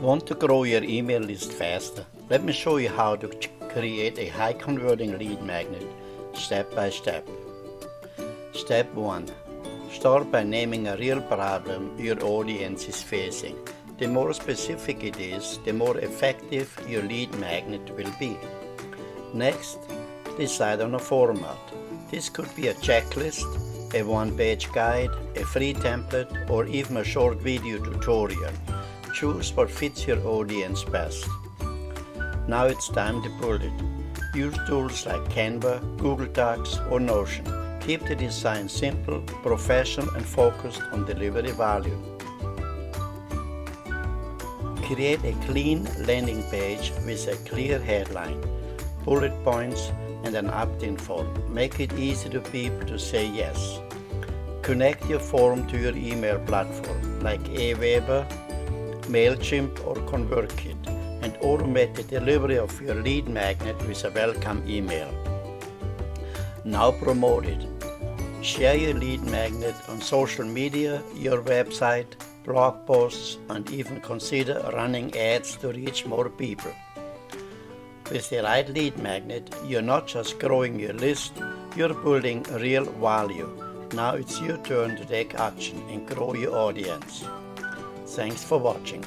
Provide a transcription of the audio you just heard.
Want to grow your email list faster? Let me show you how to create a high converting lead magnet step by step. Step 1. Start by naming a real problem your audience is facing. The more specific it is, the more effective your lead magnet will be. Next, decide on a format. This could be a checklist, a one-page guide, a free template, or even a short video tutorial. Choose what fits your audience best. Now it's time to build it. Use tools like Canva, Google Docs, or Notion. Keep the design simple, professional, and focused on delivery value. Create a clean landing page with a clear headline, bullet points, and an opt-in form. Make it easy for people to say yes. Connect your form to your email platform like Aweber, MailChimp, or ConvertKit, and automate the delivery of your lead magnet with a welcome email. Now promote it. Share your lead magnet on social media, your website, blog posts, and even consider running ads to reach more people. With the right lead magnet, you're not just growing your list, you're building real value. Now it's your turn to take action and grow your audience. Thanks for watching.